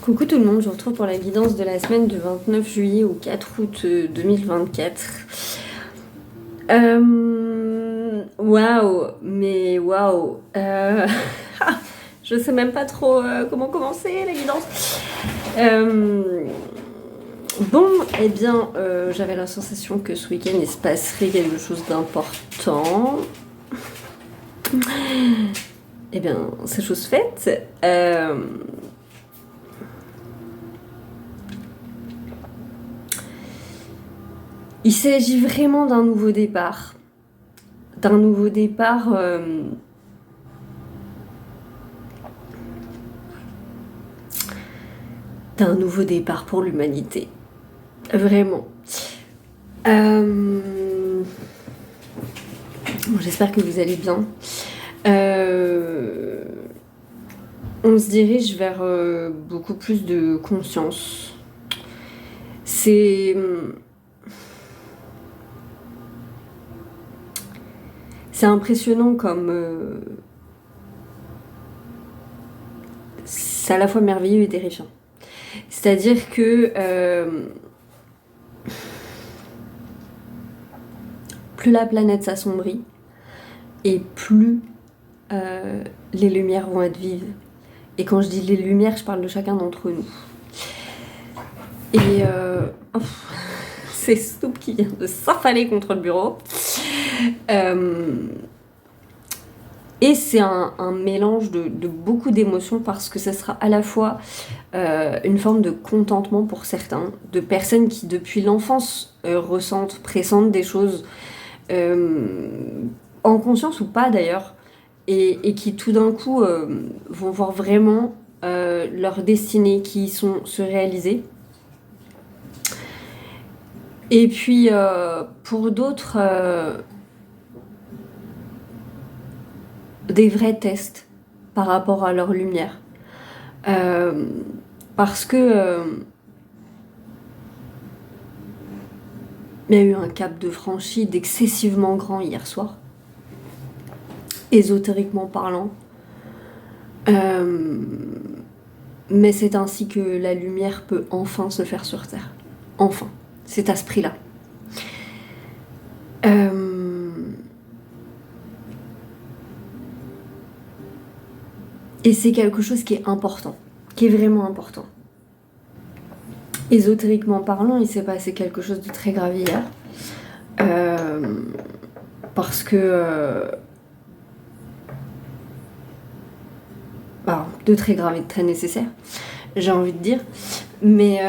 Coucou tout le monde, je vous retrouve pour la guidance de la semaine du 29 juillet au 4 août 2024. Waouh, mais waouh. Je sais même pas trop comment commencer la guidance. Bon, eh bien, j'avais la sensation que ce week-end il se passerait quelque chose d'important. Eh bien, c'est chose faite. Il s'agit vraiment d'un nouveau départ. D'un nouveau départ pour l'humanité. Vraiment. Bon, j'espère que vous allez bien. On se dirige vers beaucoup plus de conscience. C'est impressionnant comme c'est à la fois merveilleux et terrifiant. C'est-à-dire que plus la planète s'assombrit et plus les lumières vont être vives. Et quand je dis les lumières, je parle de chacun d'entre nous. Et c'est Snoop qui vient de s'affaler contre le bureau. Et c'est un mélange de beaucoup d'émotions parce que ça sera à la fois une forme de contentement pour certains, de personnes qui depuis l'enfance pressentent des choses en conscience ou pas d'ailleurs, et qui tout d'un coup vont voir vraiment leur destinée qui sont se réaliser. Et puis pour d'autres, des vrais tests par rapport à leur lumière. Parce que il y a eu un cap de franchi d'excessivement grand hier soir, ésotériquement parlant. Mais c'est ainsi que la lumière peut enfin se faire sur Terre. Enfin, c'est à ce prix-là. Et c'est quelque chose qui est important, qui est vraiment important. Ésotériquement parlant, il s'est passé quelque chose de très grave hier. Parce que... de très grave et de très nécessaire, j'ai envie de dire. Mais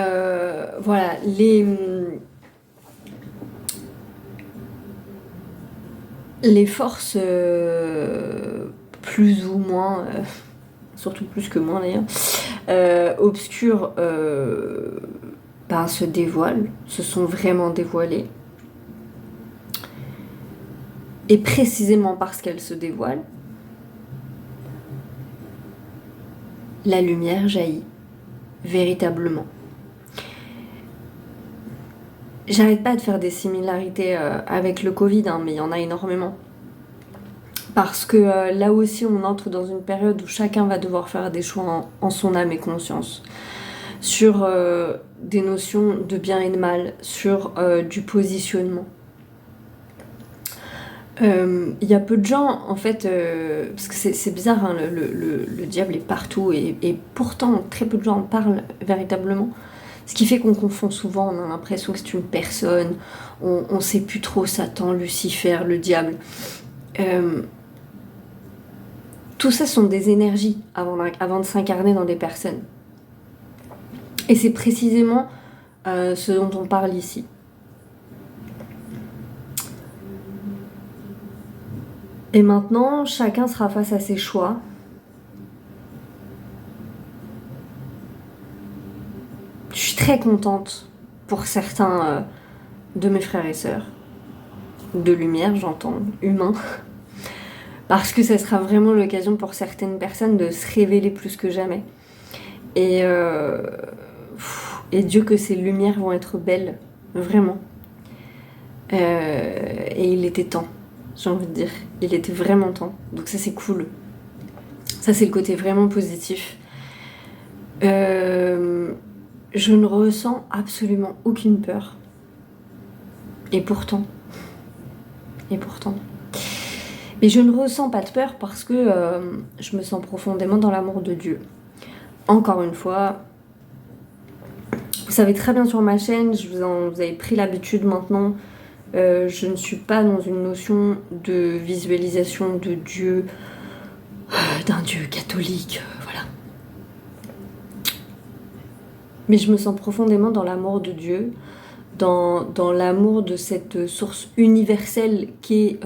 voilà, les forces plus ou moins... surtout plus que moins d'ailleurs, obscures se dévoilent, se sont vraiment dévoilées. Et précisément parce qu'elles se dévoilent, la lumière jaillit, véritablement. J'arrête pas de faire des similarités avec le Covid, mais il y en a énormément. Parce que là aussi, on entre dans une période où chacun va devoir faire des choix en son âme et conscience. Sur des notions de bien et de mal, sur du positionnement. Il y a peu de gens, en fait, parce que c'est bizarre, le diable est partout, et pourtant, très peu de gens en parlent véritablement. Ce qui fait qu'on confond souvent, on a l'impression que c'est une personne, on sait plus trop Satan, Lucifer, le diable. Tout ça sont des énergies avant de s'incarner dans des personnes. Et c'est précisément ce dont on parle ici. Et maintenant, chacun sera face à ses choix. Je suis très contente pour certains de mes frères et sœurs. De lumière, j'entends, humains. Parce que ça sera vraiment l'occasion pour certaines personnes de se révéler plus que jamais. Et Dieu que ces lumières vont être belles, vraiment. Et il était temps, j'ai envie de dire. Il était vraiment temps. Donc ça c'est cool. Ça c'est le côté vraiment positif. Je ne ressens absolument aucune peur. Et pourtant. Mais je ne ressens pas de peur parce que je me sens profondément dans l'amour de Dieu. Encore une fois, vous savez très bien sur ma chaîne, vous avez pris l'habitude maintenant, je ne suis pas dans une notion de visualisation de Dieu, d'un Dieu catholique, voilà. Mais je me sens profondément dans l'amour de Dieu, dans l'amour de cette source universelle qui est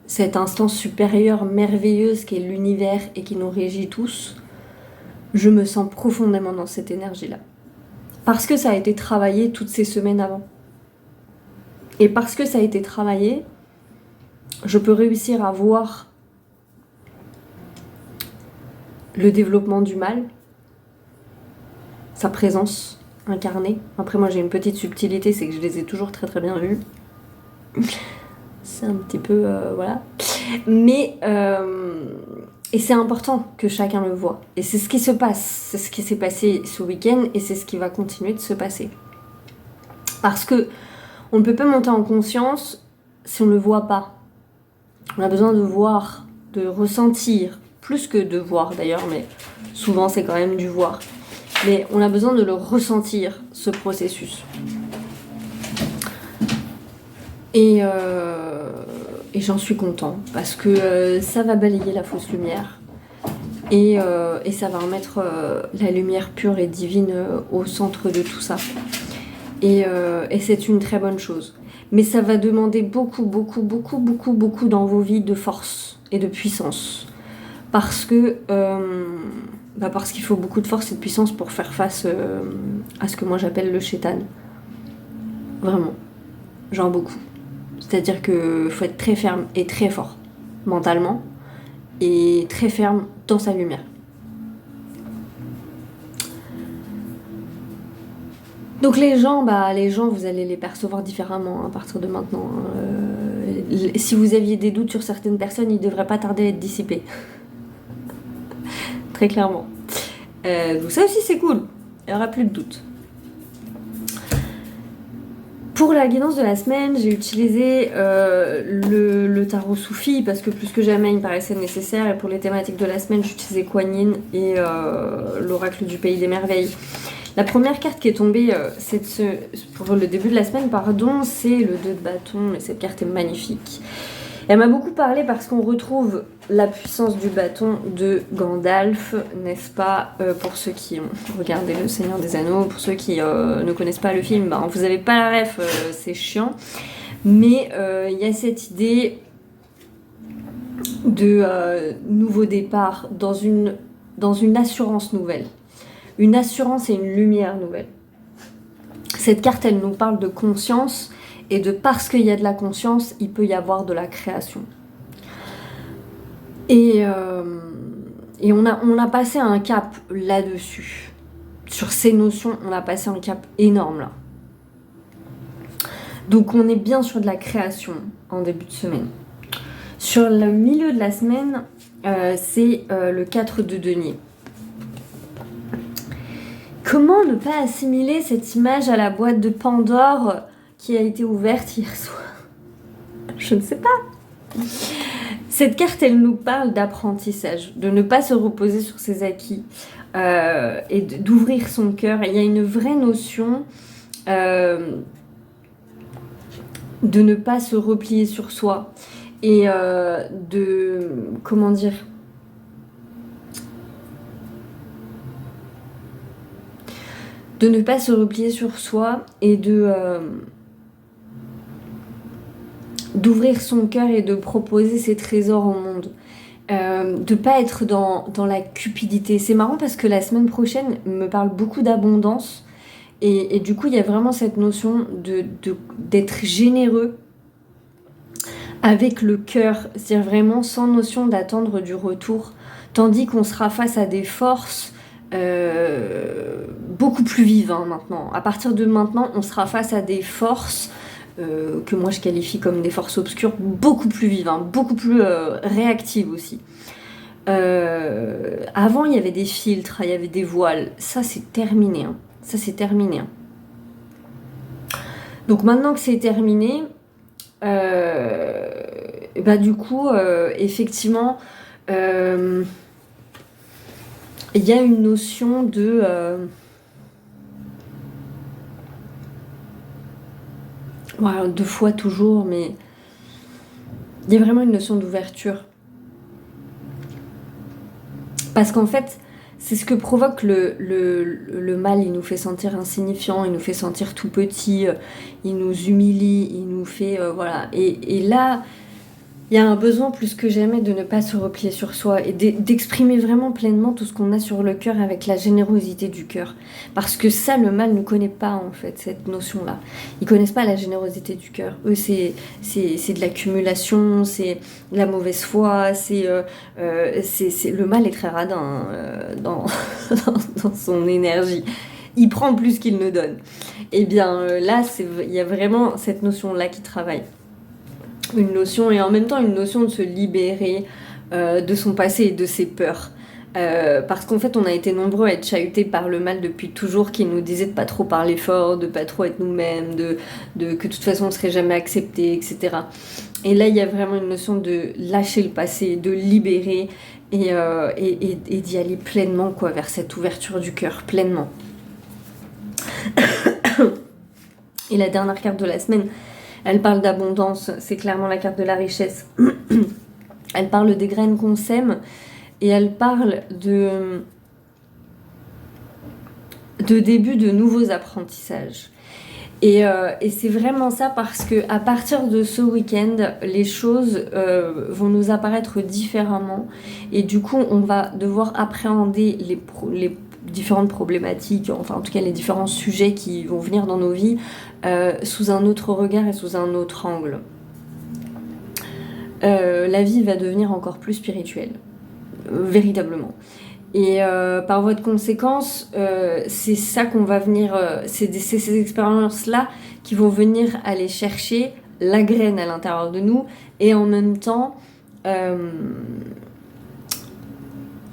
cette instance supérieure merveilleuse qui est l'univers et qui nous régit tous. Je me sens profondément dans cette énergie-là. Parce que ça a été travaillé toutes ces semaines avant. Et parce que ça a été travaillé, je peux réussir à voir le développement du mal, sa présence incarnée. Après, moi, j'ai une petite subtilité, c'est que je les ai toujours très très bien vus. C'est un petit peu... voilà. Mais... et c'est important que chacun le voit. Et c'est ce qui se passe. C'est ce qui s'est passé ce week-end et c'est ce qui va continuer de se passer. Parce que on ne peut pas monter en conscience si on ne le voit pas. On a besoin de voir, de ressentir, plus que de voir d'ailleurs, mais souvent c'est quand même du voir. Mais on a besoin de le ressentir, ce processus. Et j'en suis content, parce que ça va balayer la fausse lumière. Et ça va remettre la lumière pure et divine au centre de tout ça. Et c'est une très bonne chose. Mais ça va demander beaucoup dans vos vies de force et de puissance. Parce qu'il faut beaucoup de force et de puissance pour faire face à ce que moi j'appelle le shaitan. Vraiment. Genre beaucoup. C'est-à-dire qu'il faut être très ferme et très fort mentalement et très ferme dans sa lumière. Donc les gens, vous allez les percevoir différemment à partir de maintenant. Si vous aviez des doutes sur certaines personnes, ils ne devraient pas tarder à être dissipés. Très clairement. Donc ça aussi c'est cool, il n'y aura plus de doutes. Pour la guidance de la semaine, j'ai utilisé le tarot soufi parce que plus que jamais il me paraissait nécessaire. Et pour les thématiques de la semaine, j'ai utilisé Kuan Yin et l'oracle du pays des merveilles. La première carte qui est tombée pour le début de la semaine, c'est le 2 de bâton. Et cette carte est magnifique. Elle m'a beaucoup parlé parce qu'on retrouve la puissance du bâton de Gandalf, n'est-ce pas, pour ceux qui ont regardé Le Seigneur des Anneaux, pour ceux qui ne connaissent pas le film, vous n'avez pas la ref, c'est chiant. Mais il y a cette idée de nouveau départ dans une assurance nouvelle. Une assurance et une lumière nouvelle. Cette carte, elle nous parle de conscience. Et parce qu'il y a de la conscience, il peut y avoir de la création. Et on a passé un cap là-dessus. Sur ces notions, on a passé un cap énorme là. Donc on est bien sur de la création en début de semaine. Sur le milieu de la semaine, c'est le 4 de denier. Comment ne pas assimiler cette image à la boîte de Pandore qui a été ouverte hier soir? Je ne sais pas. Cette carte, elle nous parle d'apprentissage, de ne pas se reposer sur ses acquis et d'ouvrir son cœur. Il y a une vraie notion de ne pas se replier sur soi et de ne pas se replier sur soi et d'ouvrir son cœur et de proposer ses trésors au monde. De pas être dans la cupidité. C'est marrant parce que la semaine prochaine me parle beaucoup d'abondance et du coup il y a vraiment cette notion d'être généreux avec le cœur, c'est-à-dire vraiment sans notion d'attendre du retour, tandis qu'on sera face à des forces beaucoup plus vives maintenant. À partir de maintenant, on sera face à des forces que moi je qualifie comme des forces obscures beaucoup plus vives, beaucoup plus réactives aussi. Avant, il y avait des filtres, il y avait des voiles. Ça, c'est terminé, hein. Ça, c'est terminé, hein. Donc maintenant que c'est terminé, bah du coup, effectivement, il y a une notion voilà, deux fois toujours, mais il y a vraiment une notion d'ouverture. Parce qu'en fait, c'est ce que provoque le mal. Il nous fait sentir insignifiants, il nous fait sentir tout petits, il nous humilie, il nous fait... voilà. Et là, il y a un besoin plus que jamais de ne pas se replier sur soi et d'exprimer vraiment pleinement tout ce qu'on a sur le cœur avec la générosité du cœur. Parce que ça, le mal ne connaît pas, en fait, cette notion-là. Ils connaissent pas la générosité du cœur. Eux, c'est de l'accumulation, c'est de la mauvaise foi, le mal est très radin, hein, dans, dans son énergie. Il prend plus qu'il ne donne. Et bien là, il y a vraiment cette notion-là qui travaille. Une notion, et en même temps une notion de se libérer de son passé et de ses peurs. Parce qu'en fait, on a été nombreux à être chahutés par le mal depuis toujours, qui nous disait de pas trop parler fort, de pas trop être nous-mêmes, que de toute façon on serait jamais accepté, etc. Et là, il y a vraiment une notion de lâcher le passé, de libérer et d'y aller pleinement, quoi, vers cette ouverture du cœur, pleinement. Et la dernière carte de la semaine, elle parle d'abondance, c'est clairement la carte de la richesse. Elle parle des graines qu'on sème et elle parle de début de nouveaux apprentissages. Et c'est vraiment ça parce que à partir de ce week-end, les choses vont nous apparaître différemment et du coup, on va devoir appréhender les différentes problématiques, enfin en tout cas les différents sujets qui vont venir dans nos vies sous un autre regard et sous un autre angle. La vie va devenir encore plus spirituelle, véritablement. Et par voie de conséquence, c'est ça qu'on va venir, c'est ces expériences-là qui vont venir aller chercher la graine à l'intérieur de nous et en même temps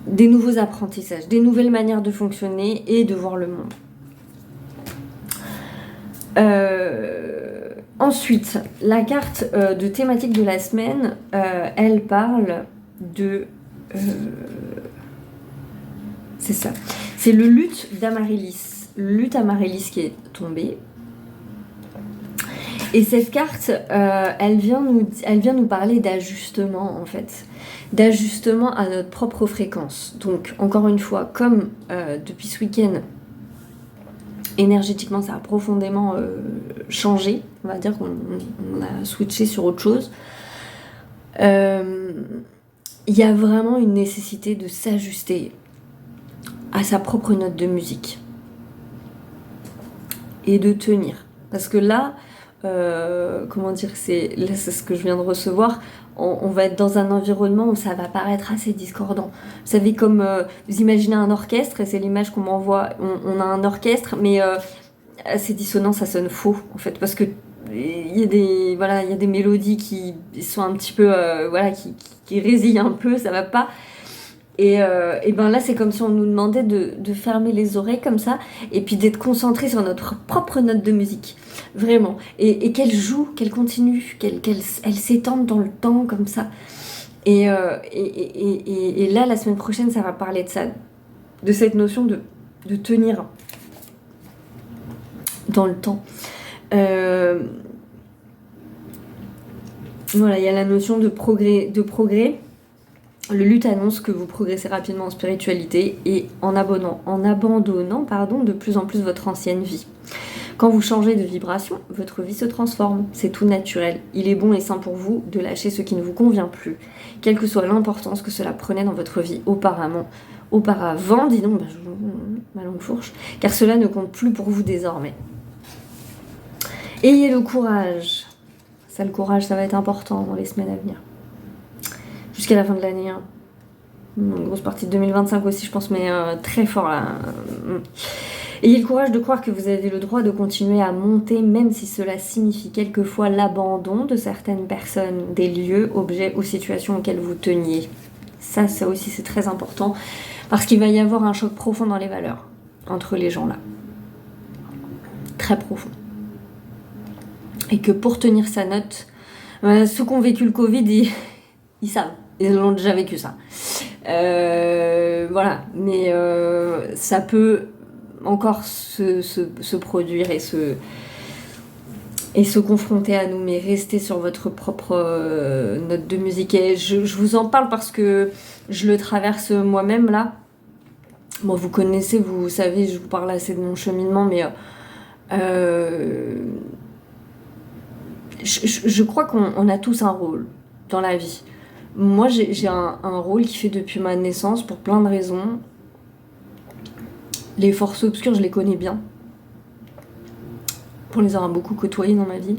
des nouveaux apprentissages, des nouvelles manières de fonctionner et de voir le monde. Ensuite, la carte de thématique de la semaine, elle parle de... c'est ça. C'est le luth d'Amaryllis. Le luth Amaryllis qui est tombé. Et cette carte, elle vient nous parler d'ajustement, en fait. D'ajustement à notre propre fréquence. Donc, encore une fois, comme depuis ce week-end, énergétiquement, ça a profondément changé. On va dire qu'on a switché sur autre chose. Il y a vraiment une nécessité de s'ajuster à sa propre note de musique. Et de tenir. Parce que là, comment dire, c'est ce que je viens de recevoir. On va être dans un environnement où ça va paraître assez discordant. Vous savez, comme vous imaginez un orchestre, et c'est l'image qu'on m'envoie, on a un orchestre, mais assez dissonant, ça sonne faux, en fait, parce que il y a des mélodies qui sont un petit peu, qui résillent un peu, ça va pas. Et ben là, c'est comme si on nous demandait de fermer les oreilles comme ça, et puis d'être concentré sur notre propre note de musique, vraiment. Et qu'elle joue, qu'elle continue, elle s'étende dans le temps comme ça. Et là, la semaine prochaine, ça va parler de ça, de cette notion de tenir dans le temps. Voilà, il y a la notion de progrès. Le luth annonce que vous progressez rapidement en spiritualité et en abandonnant de plus en plus votre ancienne vie. Quand vous changez de vibration, votre vie se transforme. C'est tout naturel. Il est bon et sain pour vous de lâcher ce qui ne vous convient plus, quelle que soit l'importance que cela prenait dans votre vie auparavant, dis donc, ma langue fourche, car cela ne compte plus pour vous désormais. Ayez le courage. Ça, le courage, ça va être important dans les semaines à venir. Jusqu'à la fin de l'année. Hein. Une grosse partie de 2025 aussi, je pense, mais très fort là. Ayez le courage de croire que vous avez le droit de continuer à monter, même si cela signifie quelquefois l'abandon de certaines personnes, des lieux, objets ou situations auxquelles vous teniez. Ça aussi, c'est très important. Parce qu'il va y avoir un choc profond dans les valeurs entre les gens là. Très profond. Et que pour tenir sa note, ceux qui ont vécu le Covid, ils savent. Ils ont déjà vécu ça. Voilà. Mais ça peut encore se produire et se confronter à nous, mais rester sur votre propre note de musique. Et je vous en parle parce que je le traverse moi-même là. Bon, vous connaissez, vous savez, je vous parle assez de mon cheminement, mais je crois qu'on a tous un rôle dans la vie. Moi, j'ai un rôle qui fait depuis ma naissance pour plein de raisons. Les forces obscures, je les connais bien. Pour les avoir beaucoup côtoyées dans ma vie.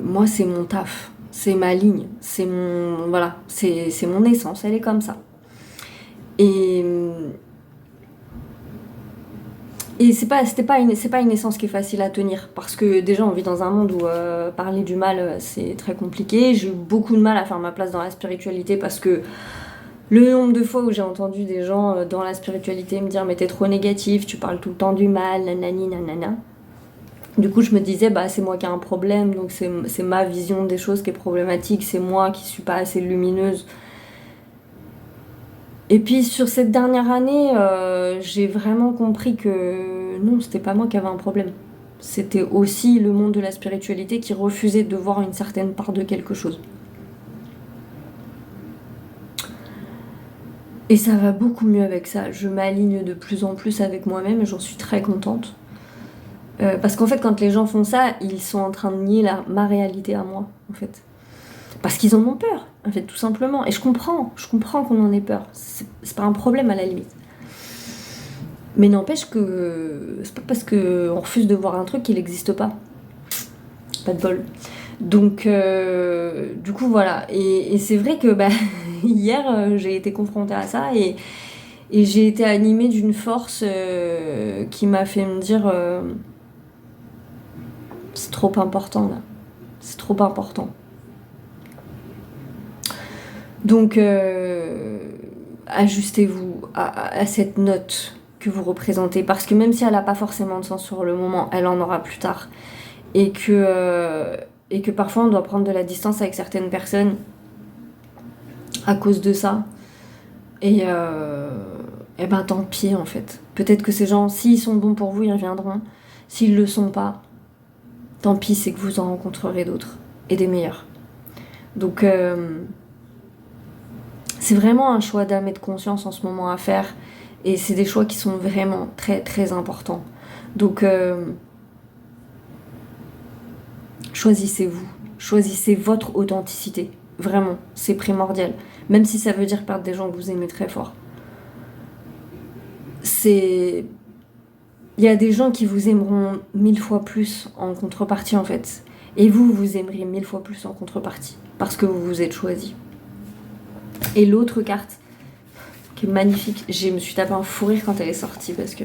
Moi, c'est mon taf. C'est ma ligne. C'est mon... Voilà. C'est mon essence. Elle est comme ça. Et c'était pas une essence qui est facile à tenir. Parce que déjà, on vit dans un monde où parler du mal, c'est très compliqué. J'ai eu beaucoup de mal à faire ma place dans la spiritualité parce que le nombre de fois où j'ai entendu des gens dans la spiritualité me dire « mais t'es trop négatif, tu parles tout le temps du mal, nanani, nanana ». Du coup, je me disais, bah, c'est moi qui ai un problème, donc c'est ma vision des choses qui est problématique, c'est moi qui suis pas assez lumineuse. Et puis, sur cette dernière année, j'ai vraiment compris que non, c'était pas moi qui avais un problème. C'était aussi le monde de la spiritualité qui refusait de voir une certaine part de quelque chose. Et ça va beaucoup mieux avec ça. Je m'aligne de plus en plus avec moi-même et j'en suis très contente. Parce qu'en fait, quand les gens font ça, ils sont en train de nier ma réalité à moi, en fait. Parce qu'ils en ont peur, en fait, tout simplement. Et je comprends qu'on en ait peur. C'est pas un problème à la limite. Mais n'empêche que c'est pas parce qu'on refuse de voir un truc qu'il n'existe pas. Pas de bol. Donc, du coup, voilà. Et c'est vrai que hier, j'ai été confrontée à ça et j'ai été animée d'une force qui m'a fait me dire c'est trop important là. C'est trop important. Donc, ajustez-vous à cette note que vous représentez. Parce que même si elle n'a pas forcément de sens sur le moment, elle en aura plus tard. Et que parfois on doit prendre de la distance avec certaines personnes à cause de ça. Et ben tant pis en fait. Peut-être que ces gens, s'ils sont bons pour vous, ils reviendront. S'ils le sont pas, tant pis, c'est que vous en rencontrerez d'autres. Et des meilleurs. Donc c'est vraiment un choix d'âme et de conscience en ce moment à faire. Et c'est des choix qui sont vraiment très très importants. Donc choisissez-vous. Choisissez votre authenticité. Vraiment, c'est primordial. Même si ça veut dire perdre des gens que vous aimez très fort. Il y a des gens qui vous aimeront 1000 fois plus en contrepartie en fait. Et vous aimerez 1000 fois plus en contrepartie. Parce que vous vous êtes choisi. Et l'autre carte, qui est magnifique, je me suis tapé un fou rire quand elle est sortie parce que...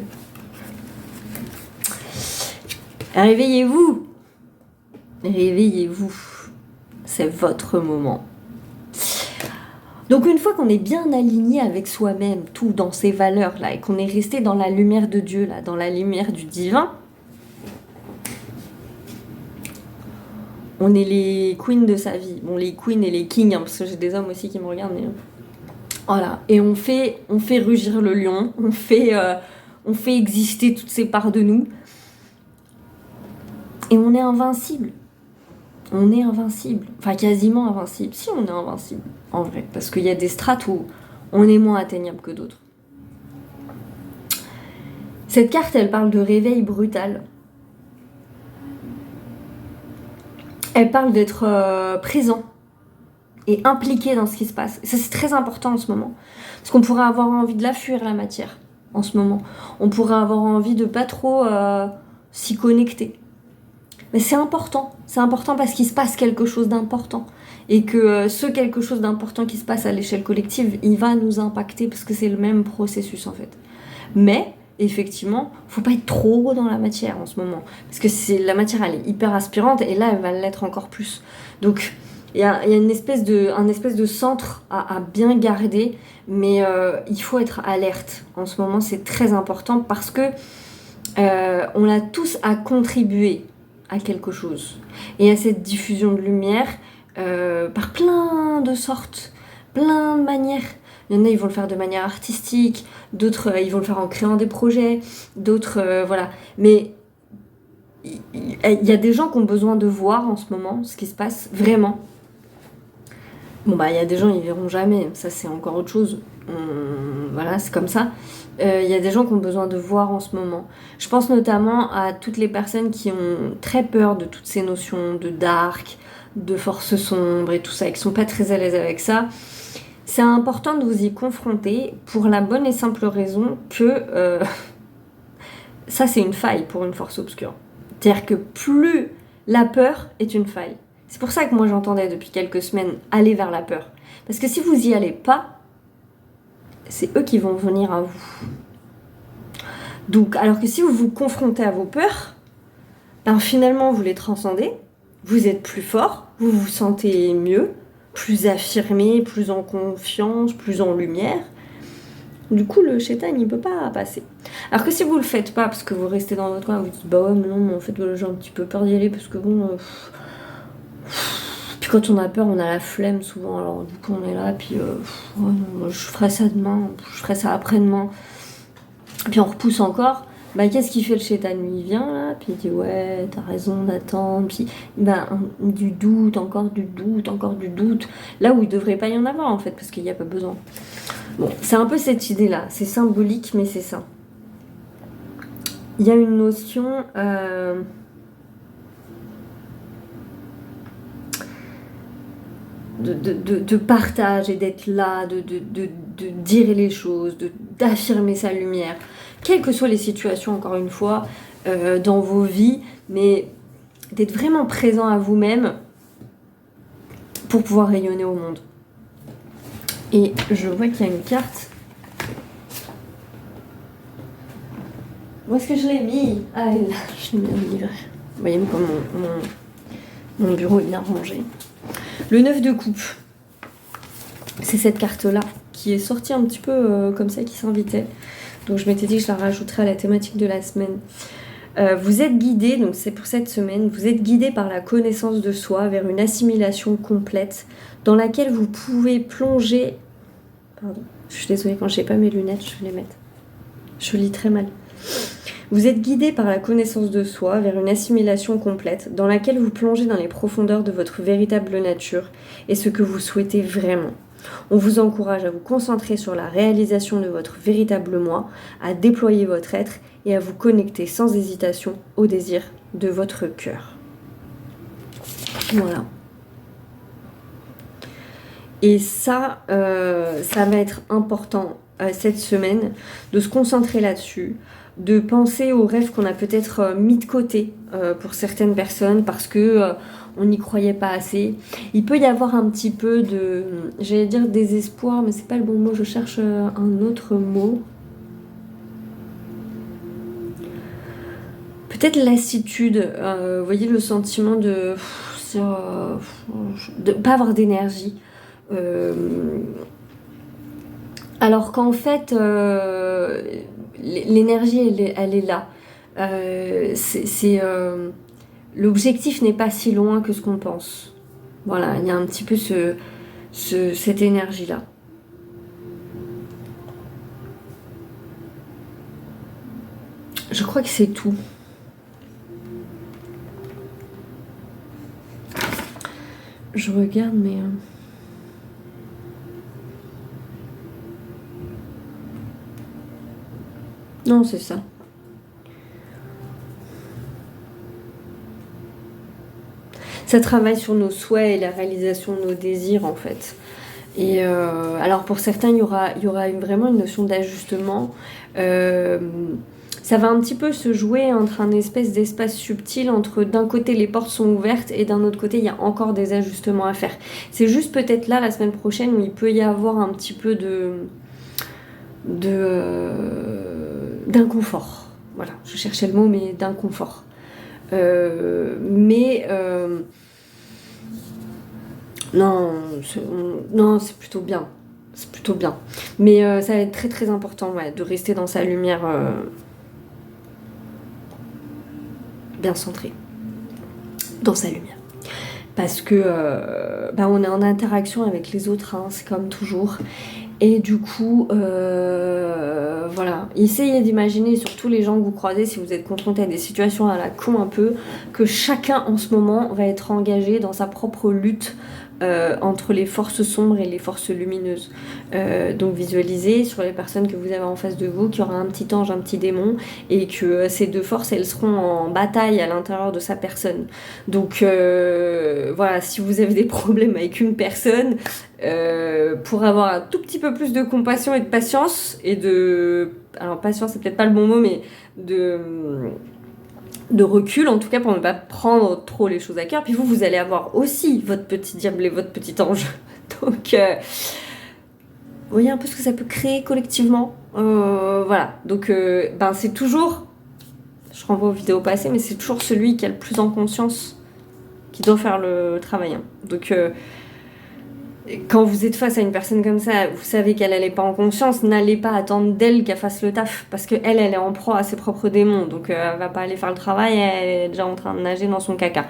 Réveillez-vous! Réveillez-vous. C'est votre moment. Donc une fois qu'on est bien aligné avec soi-même, tout dans ses valeurs là, et qu'on est resté dans la lumière de Dieu là, dans la lumière du divin, on est les queens de sa vie. Bon, les queens et les kings, hein, parce que j'ai des hommes aussi qui me regardent. Mais... Voilà. Et on fait rugir le lion, on fait exister toutes ces parts de nous. Et on est invincible. On est invincible. Enfin, quasiment invincible. Si, on est invincible, en vrai. Parce qu'il y a des strates où on est moins atteignable que d'autres. Cette carte, elle parle de réveil brutal. Elle parle d'être présent et impliqué dans ce qui se passe. Et ça, c'est très important en ce moment. Parce qu'on pourrait avoir envie de la fuir, la matière, en ce moment. On pourrait avoir envie de pas trop s'y connecter. Mais c'est important parce qu'il se passe quelque chose d'important. Et que ce quelque chose d'important qui se passe à l'échelle collective, il va nous impacter parce que c'est le même processus en fait. Mais, effectivement, faut pas être trop dans la matière en ce moment. Parce que la matière, elle est hyper aspirante et là, elle va l'être encore plus. Donc, Il y a un espèce de centre à bien garder, mais il faut être alerte. En ce moment, c'est très important parce que on a tous à contribuer à quelque chose. Et à cette diffusion de lumière par plein de sortes, plein de manières. Il y en a, ils vont le faire de manière artistique, d'autres, ils vont le faire en créant des projets, d'autres, voilà. Mais il y a des gens qui ont besoin de voir en ce moment ce qui se passe vraiment. Bon, bah, il y a des gens, ils verront jamais. Ça, c'est encore autre chose. Voilà, c'est comme ça. Il y a des gens qui ont besoin de voir en ce moment. Je pense notamment à toutes les personnes qui ont très peur de toutes ces notions de dark, de force sombre et tout ça, et qui sont pas très à l'aise avec ça. C'est important de vous y confronter pour la bonne et simple raison que ça, c'est une faille pour une force obscure. C'est-à-dire que plus la peur est une faille. C'est pour ça que moi j'entendais depuis quelques semaines aller vers la peur. Parce que si vous y allez pas, c'est eux qui vont venir à vous. Donc, alors que si vous vous confrontez à vos peurs, ben finalement vous les transcendez, vous êtes plus fort, vous vous sentez mieux, plus affirmé, plus en confiance, plus en lumière. Du coup, le shaitan, il peut pas passer. Alors que si vous le faites pas, parce que vous restez dans votre coin, vous dites, bah ouais, mais non, mais en fait, j'ai un petit peu peur d'y aller, parce que bon... Puis quand on a peur, on a la flemme souvent, alors du coup, on est là, puis ouais, non, je ferai ça demain, je ferai ça après-demain. Puis on repousse encore. Bah qu'est-ce qu'il fait le shaitan? Lui, il vient là, puis il dit, ouais, t'as raison d'attendre, puis du doute, encore du doute, encore du doute. Là où il devrait pas y en avoir, en fait, parce qu'il n'y a pas besoin. Bon, c'est un peu cette idée-là. C'est symbolique, mais c'est ça. Il y a une notion de partage et d'être là, de dire les choses, d'affirmer sa lumière. Quelles que soient les situations, encore une fois, dans vos vies, mais d'être vraiment présent à vous-même pour pouvoir rayonner au monde. Et je vois qu'il y a une carte. Où est-ce que je l'ai mis? Ah, elle est là, je l'ai mis au livre. Vous voyez comme mon bureau est bien rangé. Le 9 de coupe. C'est cette carte-là qui est sortie un petit peu comme ça, qui s'invitait. Donc je m'étais dit que je la rajouterais à la thématique de la semaine. Vous êtes guidé, donc c'est pour cette semaine, vous êtes guidé par la connaissance de soi vers une assimilation complète dans laquelle vous pouvez plonger... Pardon, je suis désolée, quand je n'ai pas mes lunettes, je vais les mettre. Je lis très mal. Vous êtes guidé par la connaissance de soi vers une assimilation complète dans laquelle vous plongez dans les profondeurs de votre véritable nature et ce que vous souhaitez vraiment. On vous encourage à vous concentrer sur la réalisation de votre véritable moi, à déployer votre être et à vous connecter sans hésitation au désir de votre cœur. Voilà. Et ça, ça va être important cette semaine de se concentrer là-dessus, de penser aux rêves qu'on a peut-être mis de côté pour certaines personnes parce que on n'y croyait pas assez. Il peut y avoir un petit peu de, j'allais dire désespoir, mais c'est pas le bon mot, je cherche un autre mot. Peut-être lassitude, vous voyez le sentiment de pas avoir d'énergie. Alors qu'en fait, l'énergie, elle est là. L'objectif n'est pas si loin que ce qu'on pense. Voilà, il y a un petit peu cette énergie-là. Je crois que c'est tout. Je regarde, mais... Non, c'est ça. Ça travaille sur nos souhaits et la réalisation de nos désirs, en fait. Et alors, pour certains, il y aura vraiment une notion d'ajustement. Ça va un petit peu se jouer entre un espèce d'espace subtil entre d'un côté les portes sont ouvertes et d'un autre côté il y a encore des ajustements à faire. C'est juste peut-être là la semaine prochaine où il peut y avoir un petit peu d'inconfort. Voilà, je cherchais le mot mais d'inconfort. Non, non, c'est plutôt bien. C'est plutôt bien. Mais ça va être très très important, ouais, de rester dans sa lumière bien centrée. Dans sa lumière. Parce que on est en interaction avec les autres, hein, c'est comme toujours. Et du coup, voilà, essayez d'imaginer, surtout les gens que vous croisez, si vous êtes confrontés à des situations à la con un peu, que chacun en ce moment va être engagé dans sa propre lutte entre les forces sombres et les forces lumineuses. Donc visualisez sur les personnes que vous avez en face de vous qu'il y aura un petit ange, un petit démon, et que ces deux forces, elles seront en bataille à l'intérieur de sa personne. Donc voilà, si vous avez des problèmes avec une personne, pour avoir un tout petit peu plus de compassion et de patience, et de... Alors patience, c'est peut-être pas le bon mot, mais de recul, en tout cas, pour ne pas prendre trop les choses à cœur. Puis vous allez avoir aussi votre petit diable et votre petit ange. Donc, vous voyez un peu ce que ça peut créer collectivement. Voilà. Donc, c'est toujours... Je renvoie aux vidéos passées, mais c'est toujours celui qui a le plus en conscience qui doit faire le travail. Hein. Donc, quand vous êtes face à une personne comme ça, vous savez qu'elle n'est pas en conscience, n'allez pas attendre d'elle qu'elle fasse le taf, parce qu'elle est en proie à ses propres démons, donc elle va pas aller faire le travail, elle est déjà en train de nager dans son caca.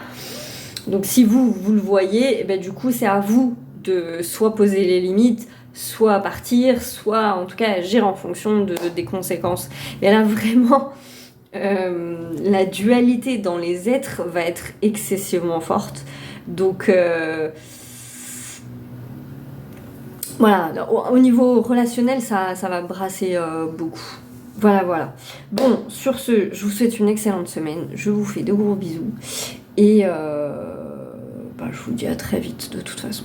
Donc si vous le voyez, du coup c'est à vous de soit poser les limites, soit partir, soit en tout cas agir en fonction des conséquences. Et là vraiment, la dualité dans les êtres va être excessivement forte, donc... Voilà, au niveau relationnel, ça va brasser beaucoup. Voilà. Bon, sur ce, je vous souhaite une excellente semaine. Je vous fais de gros bisous. Et je vous dis à très vite de toute façon.